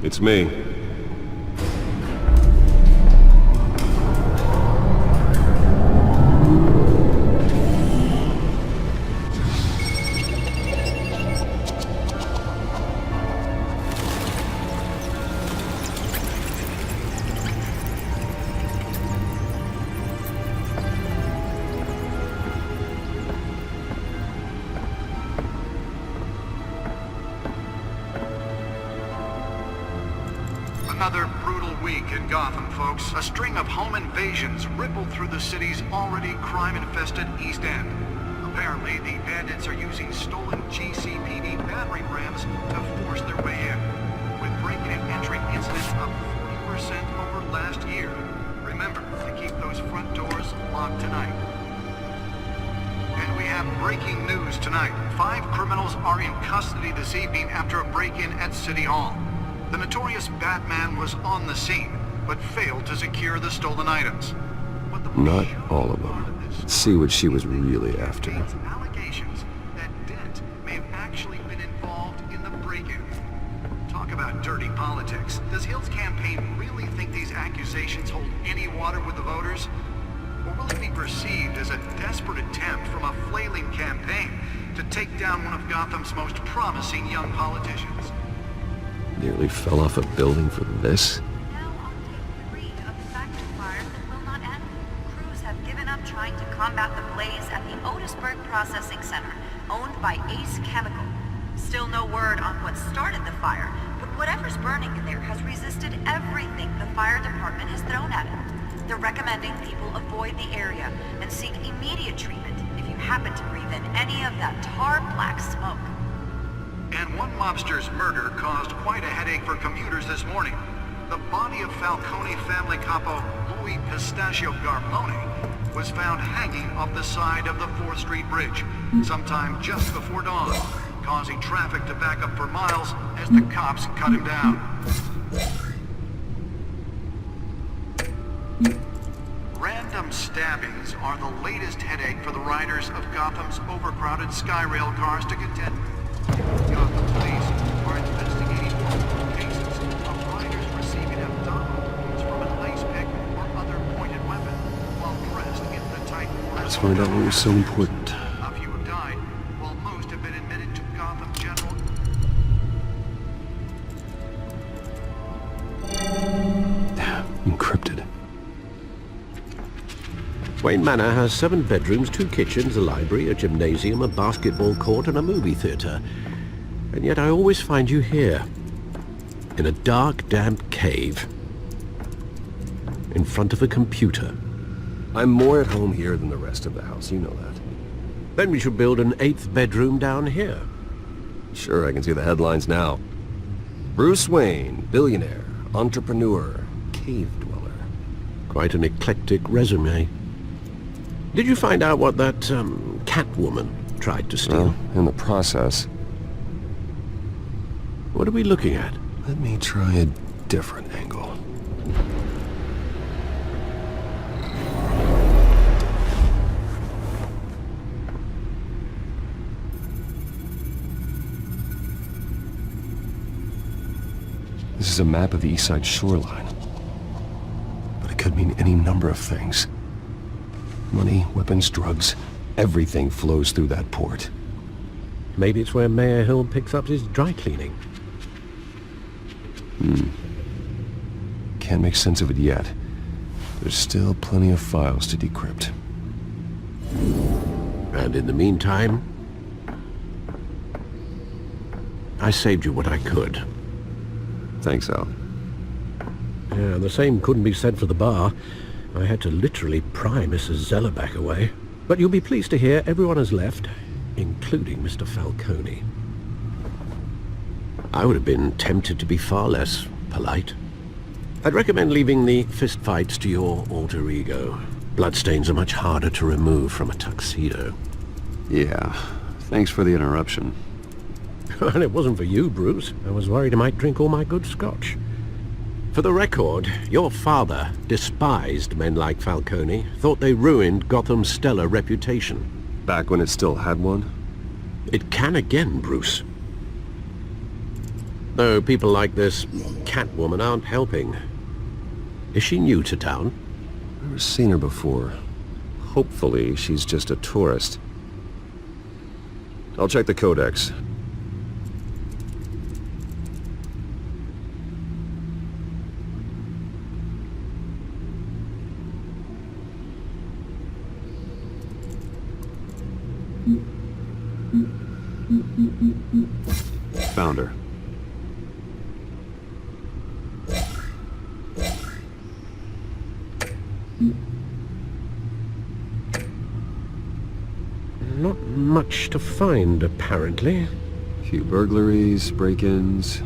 It's me. Another brutal week in Gotham, folks. A string of home invasions rippled through the city's already crime-infested East End. Apparently, the bandits are using stolen GCPD battering rams to force their way in, with break-in and entry incidents up 40% over last year. Remember to keep those front doors locked tonight. And we have breaking news tonight. 5 criminals are in custody this evening after a break-in at City Hall. The notorious Batman was on the scene, but failed to secure the stolen items. Not all of them. Let's see what she was really after. Allegations that Dent may have actually been involved in the break-in. Talk about dirty politics. Does Hill's campaign really think these accusations hold any water with the voters? Or will it be perceived as a desperate attempt from a flailing campaign to take down one of Gotham's most promising young politicians? Nearly fell off a building for this? Now on day 3 of the factory fires that will not end. Crews have given up trying to combat the blaze at the Otisburg Processing Center, owned by Ace Chemical. Still no word on what started the fire, but whatever's burning in there has resisted everything the fire department has thrown at it. They're recommending people avoid the area and seek immediate treatment if you happen to breathe in any of that tar-black smoke. And one mobster's murder caused quite a headache for commuters this morning. The body of Falcone family capo Louis Pistachio Garbone was found hanging off the side of the 4th Street Bridge, sometime just before dawn, causing traffic to back up for miles as the cops cut him down. Random stabbings are the latest headache for the riders of Gotham's overcrowded Skyrail cars to contend with. Gotham police are investigating multiple cases of riders receiving abdominal wounds from an ice pick or other pointed weapon while dressed in the tight quarters. Let's find out what was so important. A few have died, while most have been admitted to Gotham General. Encrypted. Wayne Manor has 7 bedrooms, 2 kitchens, a library, a gymnasium, a basketball court, and a movie theater. And yet I always find you here, in a dark, damp cave, in front of a computer. I'm more at home here than the rest of the house, you know that. Then we should build an 8th bedroom down here. Sure, I can see the headlines now. Bruce Wayne, billionaire, entrepreneur, cave dweller. Quite an eclectic resume. Did you find out what that, Catwoman tried to steal? Well, in the process. What are we looking at? Let me try a different angle. This is a map of the East Side shoreline. But it could mean any number of things. Money, weapons, drugs, everything flows through that port. Maybe it's where Mayor Hill picks up his dry cleaning. Can't make sense of it yet. There's still plenty of files to decrypt. And in the meantime, I saved you what I could. Thanks, Al. Yeah, the same couldn't be said for the bar. I had to literally pry Mrs. Zellerback away. But you'll be pleased to hear everyone has left, including Mr. Falcone. I would have been tempted to be far less polite. I'd recommend leaving the fistfights to your alter ego. Bloodstains are much harder to remove from a tuxedo. Yeah, thanks for the interruption. And it wasn't for you, Bruce. I was worried I might drink all my good scotch. For the record, your father despised men like Falcone, thought they ruined Gotham's stellar reputation. Back when it still had one? It can again, Bruce. Though people like this Catwoman aren't helping. Is she new to town? Never seen her before. Hopefully, she's just a tourist. I'll check the codex. Found her. Not much to find, apparently. Few burglaries, break-ins.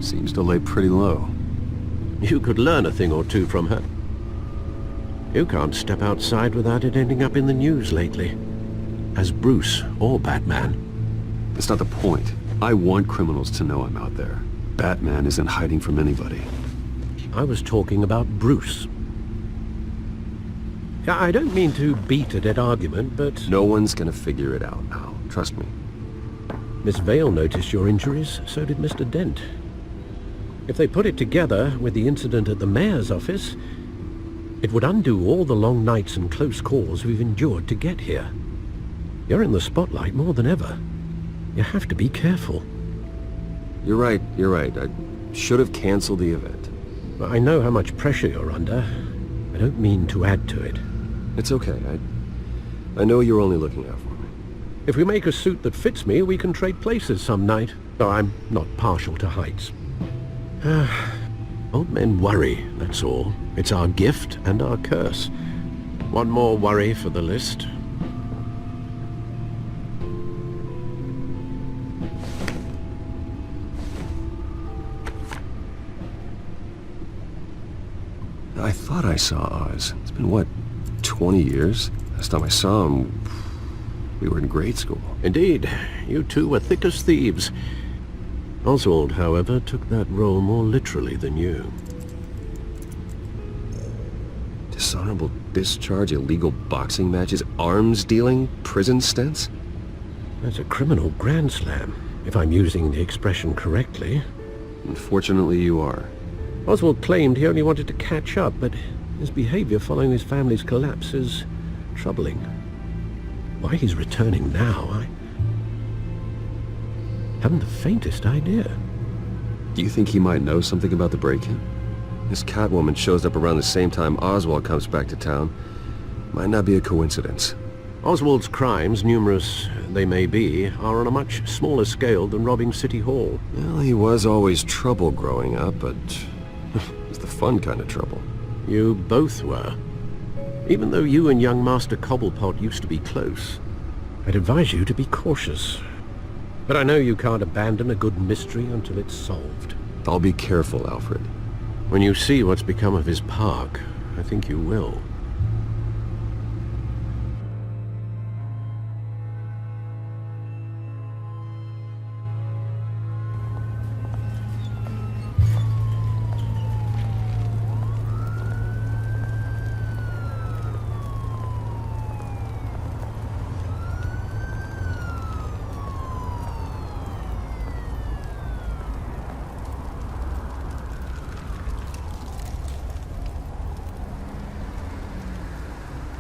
Seems to lay pretty low. You could learn a thing or two from her. You can't step outside without it ending up in the news lately. As Bruce or Batman. That's not the point. I want criminals to know I'm out there. Batman isn't hiding from anybody. I was talking about Bruce. Yeah, I don't mean to beat a dead argument, but... No one's gonna figure it out now. Trust me. Miss Vale noticed your injuries, so did Mr. Dent. If they put it together with the incident at the mayor's office, it would undo all the long nights and close calls we've endured to get here. You're in the spotlight more than ever. You have to be careful. You're right. I should have canceled the event. I know how much pressure you're under. I don't mean to add to it. It's okay. I know you're only looking out for me. If we make a suit that fits me, we can trade places some night. Though I'm not partial to heights. Old men worry, that's all. It's our gift and our curse. One more worry for the list. I thought I saw Oz. It's been, what, 20 years? Last time I saw him, we were in grade school. Indeed, you two were thick as thieves. Oswald, however, took that role more literally than you. Dishonorable discharge, illegal boxing matches, arms dealing, prison stints? That's a criminal grand slam, if I'm using the expression correctly. Unfortunately, you are. Oswald claimed he only wanted to catch up, but his behavior following his family's collapse is troubling. Why he's returning now, I haven't the faintest idea. Do you think he might know something about the break-in? This Catwoman shows up around the same time Oswald comes back to town. Might not be a coincidence. Oswald's crimes, numerous they may be, are on a much smaller scale than robbing City Hall. Well, he was always trouble growing up, but it's the fun kind of trouble. You both were. Even though you and young Master Cobblepot used to be close, I'd advise you to be cautious. But I know you can't abandon a good mystery until it's solved. I'll be careful, Alfred. When you see what's become of his park, I think you will.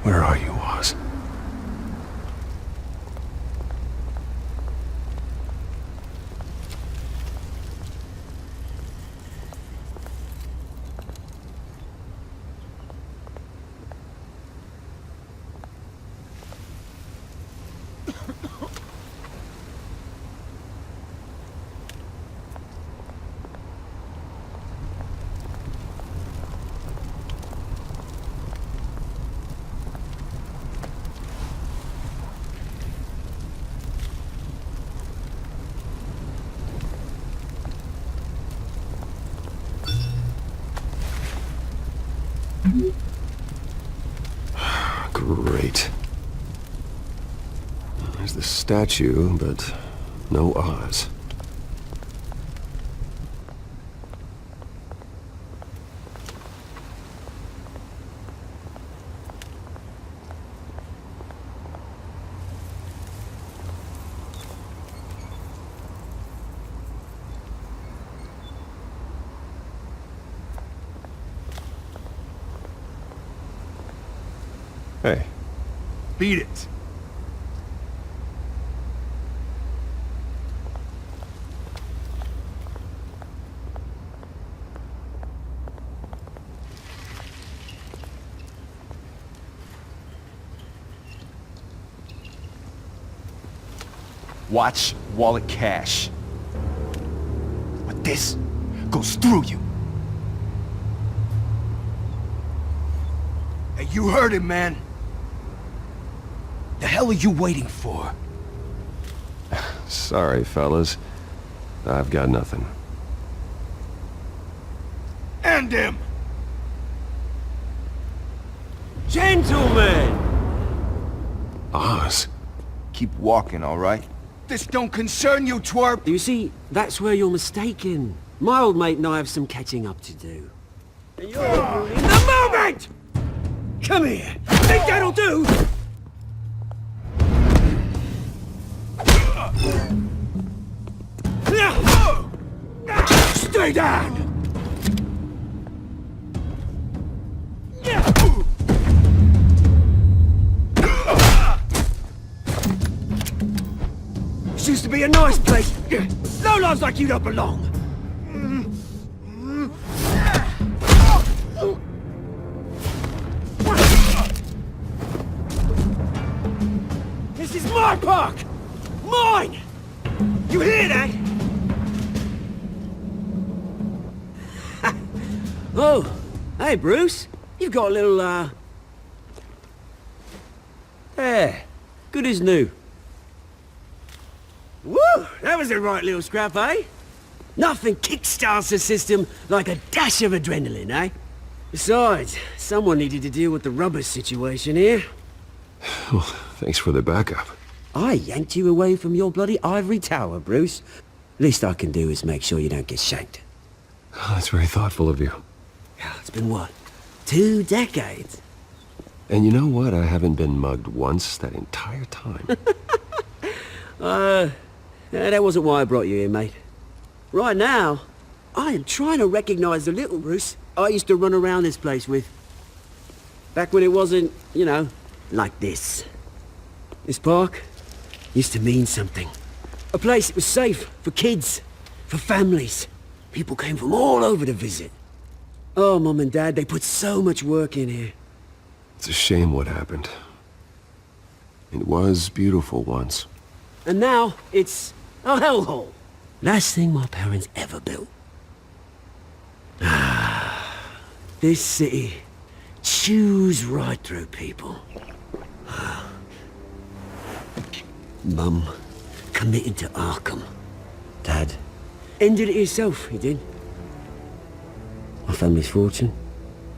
Where are you, Oz? Great. There's the statue, but no Oz. Beat it. Watch wallet cash. But this goes through you. Hey, you heard him, man. The hell are you waiting for? Sorry, fellas. I've got nothing. End him! Gentlemen! Oz. Keep walking, all right? This don't concern you, twerp! You see, that's where you're mistaken. My old mate and I have some catching up to do. And you're ruining the moment! Come here! Think that'll do? Stay down! This used to be a nice place. No lives like you don't belong. This is my park! Mine! You hear that? Oh, hey Bruce. You've got a little, There. Good as new. Woo! That was a right little scrap, eh? Nothing kickstarts the system like a dash of adrenaline, eh? Besides, someone needed to deal with the rubber situation here. Well, thanks for the backup. I yanked you away from your bloody ivory tower, Bruce. Least I can do is make sure you don't get shanked. Oh, that's very thoughtful of you. It's been what? 2 decades? And you know what? I haven't been mugged once that entire time. That wasn't why I brought you here, mate. Right now, I am trying to recognize the little Bruce I used to run around this place with. Back when it wasn't, you know, like this. This park used to mean something. A place that was safe for kids, for families. People came from all over to visit. Oh, Mum and Dad, they put so much work in here. It's a shame what happened. It was beautiful once. And now, it's a hellhole. Last thing my parents ever built. This city chews right through people. Mum committed to Arkham. Dad ended it himself, he did. My family's fortune,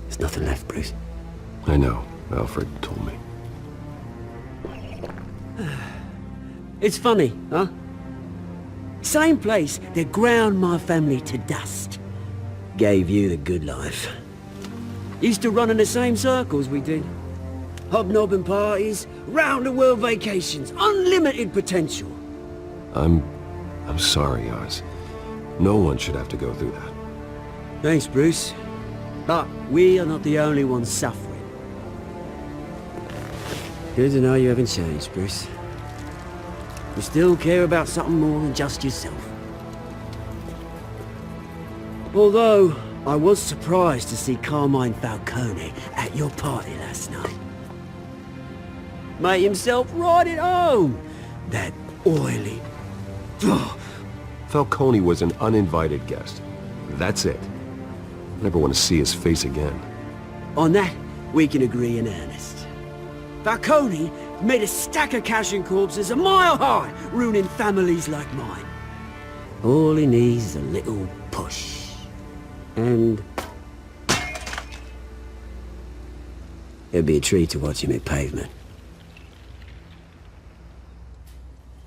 there's nothing left, Bruce. I know. Alfred told me. It's funny, huh? Same place that ground my family to dust. Gave you the good life. Used to run in the same circles we did. Hobnobbing parties, round-the-world vacations, unlimited potential. I'm sorry, Oz. No one should have to go through that. Thanks, Bruce. But we are not the only ones suffering. Good to know you haven't changed, Bruce. You still care about something more than just yourself. Although, I was surprised to see Carmine Falcone at your party last night. Made himself right at home. That oily... Falcone was an uninvited guest. That's it. I never want to see his face again. On that, we can agree in earnest. Falcone made a stack of cash and corpses a mile high, ruining families like mine. All he needs is a little push. And... it'd be a treat to watch him hit pavement.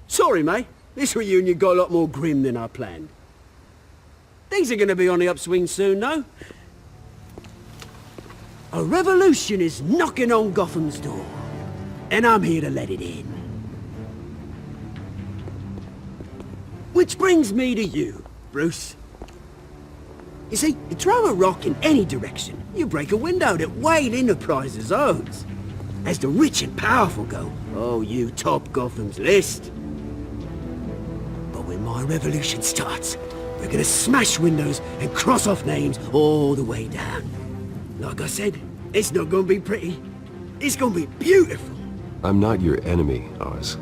Sorry, mate. This reunion got a lot more grim than I planned. Things are gonna be on the upswing soon, though. A revolution is knocking on Gotham's door. And I'm here to let it in. Which brings me to you, Bruce. You see, you throw a rock in any direction, you break a window that Wayne Enterprises owns. As the rich and powerful go, oh, you top Gotham's list. But when my revolution starts, we're gonna smash windows and cross off names all the way down. Like I said, it's not gonna be pretty. It's gonna be beautiful. I'm not your enemy, Oz.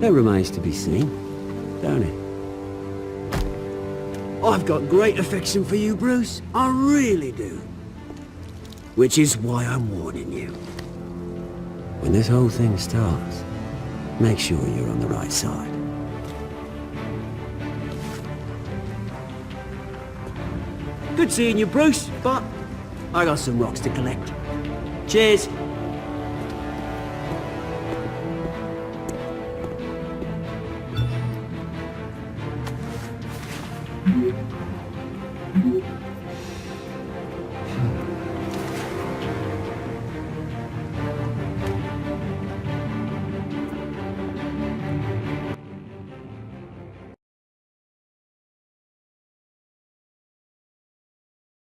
That remains to be seen, don't it? I've got great affection for you, Bruce. I really do. Which is why I'm warning you. When this whole thing starts, make sure you're on the right side. Good seeing you, Bruce, but I got some rocks to collect. Cheers.